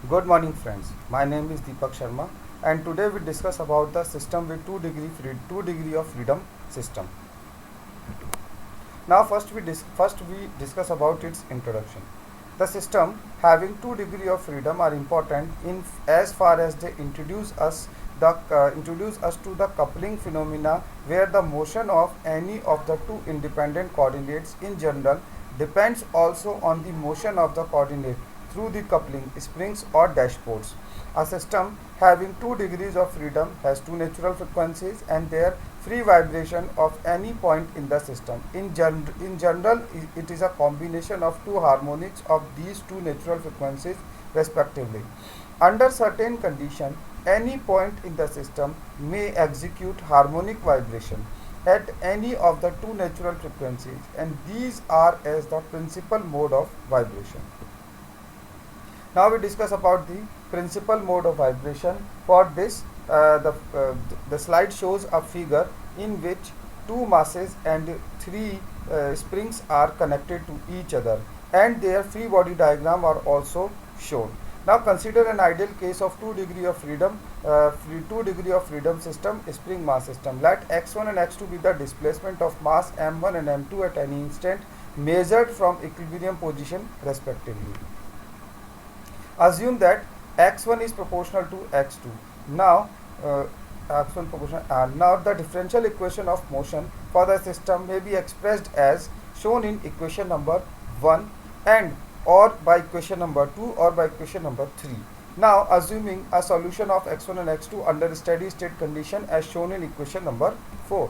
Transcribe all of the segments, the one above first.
Good morning friends. My name is Deepak Sharma and today we discuss about the system with 2 degree of freedom system. Now first we discuss about its introduction. The system having 2 degree of freedom are important in as far as they introduce us to the coupling phenomena where the motion of any of the two independent coordinates in general depends also on the motion of the coordinate through the coupling springs or dashboards. A system having 2 degrees of freedom has two natural frequencies and their free vibration of any point in the system. In general, it is a combination of two harmonics of these two natural frequencies respectively. Under certain conditions, any point in the system may execute harmonic vibration at any of the two natural frequencies, and these are as the principal mode of vibration. Now we discuss about the principal mode of vibration. For this, the slide shows a figure in which two masses and three springs are connected to each other, and their free body diagram are also shown. Now consider an ideal case of 2 degree of freedom, 2 degree of freedom system, spring mass system. Let x1 and x2 be the displacement of mass m1 and m2 at any instant measured from equilibrium position respectively. Assume that x1 is proportional to x2. Now x1 proportional now the differential equation of motion for the system may be expressed as shown in equation number 1 and or by equation number 2 or by equation number 3. Now assuming a solution of x1 and x2 under steady state condition as shown in equation number 4,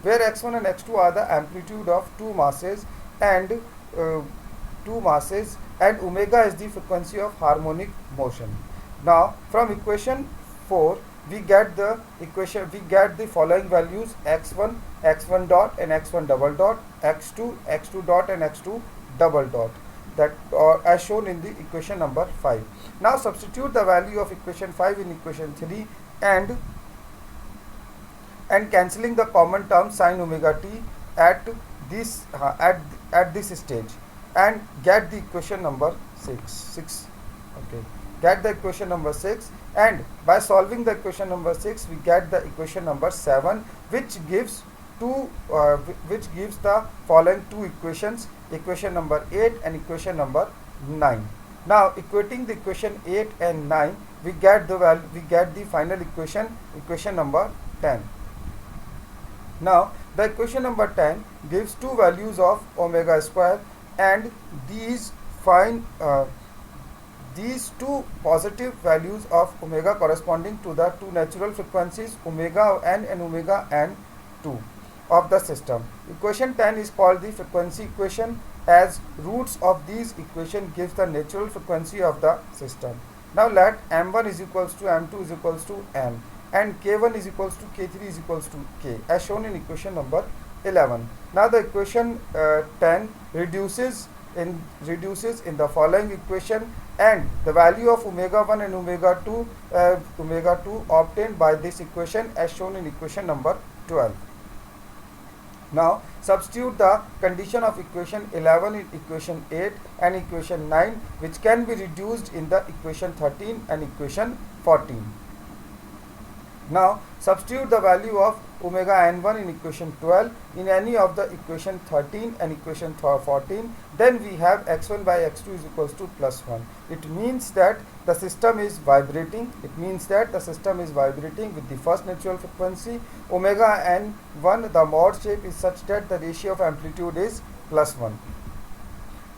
where x1 and x2 are the amplitude of and uh, two masses and omega is the frequency of harmonic motion. Now from equation 4 we get the following values: x1 x1 dot and x1 double dot, x2 x2 dot and x2 double dot, that as shown in the equation number 5. Now substitute the value of equation 5 in equation 3 and cancelling the common term sin omega t at this stage and get the equation number 6. Okay, get the equation number 6, and by solving the equation number 6 we get the equation number 7, which gives the following two equations: equation number 8 and equation number 9. Now equating the equation 8 and 9 we get the final equation number 10. Now the equation number 10 gives two values of omega square, and these two positive values of omega corresponding to the two natural frequencies omega n and omega n2 of the system. Equation 10 is called the frequency equation, as roots of these equation gives the natural frequency of the system. Now let m1 is equals to m2 is equals to m and k1 is equals to k3 is equals to k as shown in equation number 11. Now the equation 10 reduces in the following equation, and the value of omega 1 and omega 2 obtained by this equation as shown in equation number 12. Now substitute the condition of equation 11 in equation 8 and equation 9, which can be reduced in the equation 13 and equation 14. Now substitute the value of omega n1 in equation 12 in any of the equation 13 and equation 14. Then we have x1 by x2 is equals to plus 1. It means that the system is vibrating. With the first natural frequency omega n1. The mode shape is such that the ratio of amplitude is plus 1.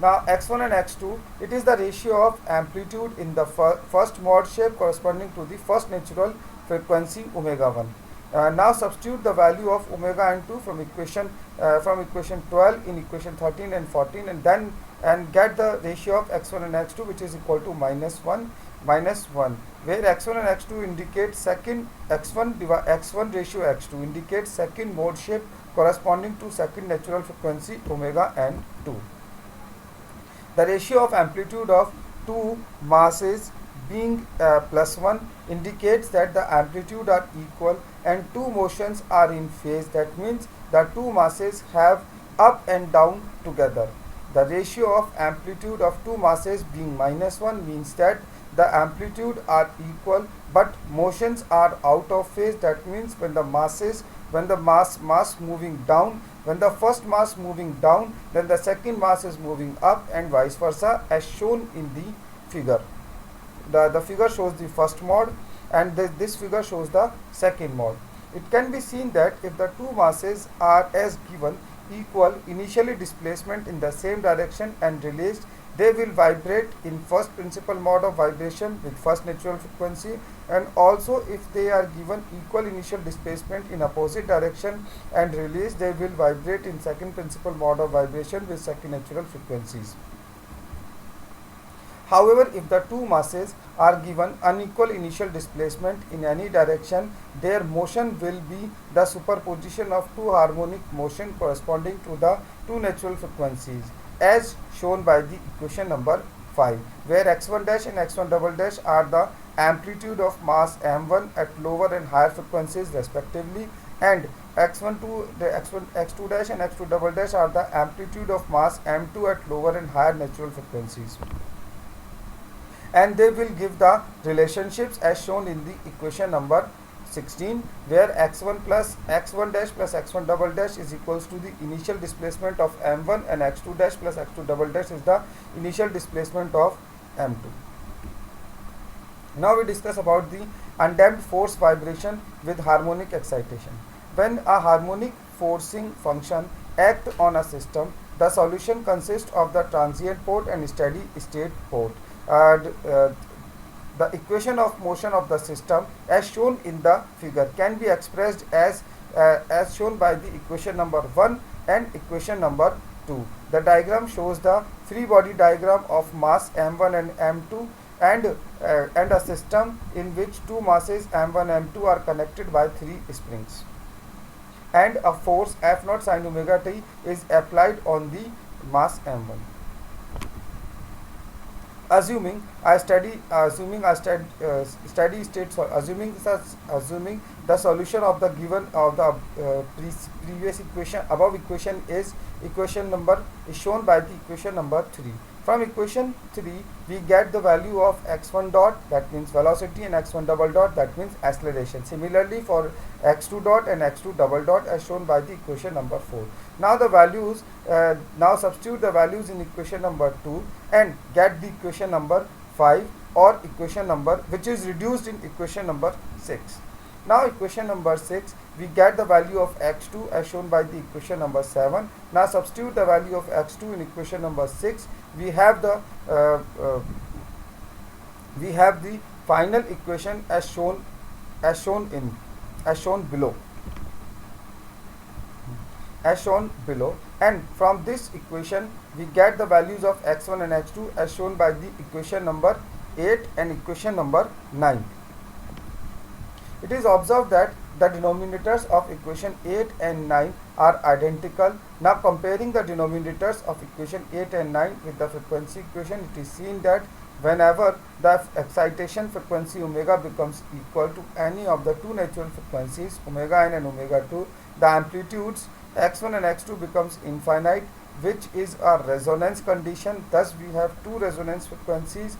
Now x1 and x2, it is the ratio of amplitude in the first mode shape corresponding to the first natural frequency omega 1. Now substitute the value of omega n2 from equation 12 in equation 13 and 14, and get the ratio of x1 and x2, which is equal to minus 1, where x1 and x2 indicate second x1 ratio x2 indicates second mode shape corresponding to second natural frequency omega n2. The ratio of amplitude of two masses being plus 1 indicates that the amplitude are equal and two motions are in phase. That means the two masses have up and down together. The ratio of amplitude of two masses being minus 1 means that the amplitude are equal but motions are out of phase. That means when the mass moving down, when the first mass moving down, then the second mass is moving up, and vice versa, as shown in the figure. The figure shows the first mode, and this figure shows the second mode. It can be seen that if the two masses are as given equal initially displacement in the same direction and released, they will vibrate in first principal mode of vibration with first natural frequency, and also if they are given equal initial displacement in opposite direction and released, they will vibrate in second principal mode of vibration with second natural frequencies. However, if the two masses are given unequal initial displacement in any direction, their motion will be the superposition of two harmonic motion corresponding to the two natural frequencies, as shown by the equation number 5, where x1 dash and x1 double dash are the amplitude of mass m1 at lower and higher frequencies respectively, and x2 dash and x2 double dash are the amplitude of mass m2 at lower and higher natural frequencies, and they will give the relationships as shown in the equation number 16, where x1 plus x1 dash plus x1 double dash is equals to the initial displacement of m1, and x2 dash plus x2 double dash is the initial displacement of m2. Now we discuss about the undamped force vibration with harmonic excitation. When a harmonic forcing function acts on a system, the solution consists of the transient port and steady state port. The equation of motion of the system as shown in the figure can be expressed as shown by the equation number 1 and equation number 2. The diagram shows the free body diagram of mass m1 and m2 and a system in which two masses m1 and m2 are connected by three springs, and a force F0 sin omega t is applied on the mass m1. Assuming the solution of the given of the previous equation, above equation is shown by the equation number 3. From equation 3 we get the value of x1 dot, that means velocity, and x1 double dot, that means acceleration. Similarly for x2 dot and x2 double dot as shown by the equation number 4. Now the values, now substitute the values in equation number 2 and get the equation number 5, or equation number which is reduced in equation number 6. Now equation number 6 we get the value of x2 as shown by the equation number 7. Now substitute the value of x2 in equation number 6. We have the final equation as shown below, and from this equation we get the values of x1 and x2 as shown by the equation number 8 and equation number 9. It is observed that the denominators of equation 8 and 9 are identical. Now comparing the denominators of equation 8 and 9 with the frequency equation, it is seen that whenever the excitation frequency omega becomes equal to any of the two natural frequencies omega n and omega 2, the amplitudes x1 and x2 becomes infinite, which is a resonance condition. Thus we have two resonance frequencies,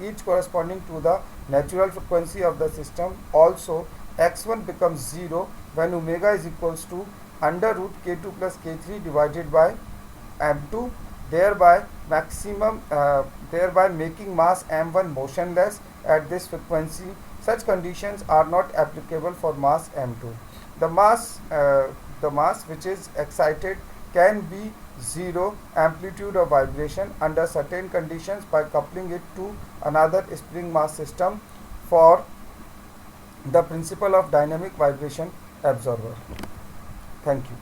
each corresponding to the natural frequency of the system. Also x1 becomes 0 when omega is equals to under root k2 plus k3 divided by m2, thereby making mass m1 motionless at this frequency. Such conditions are not applicable for mass m2. The mass which is excited can be 0 amplitude of vibration under certain conditions by coupling it to another spring mass system for the principle of dynamic vibration absorber. Thank you.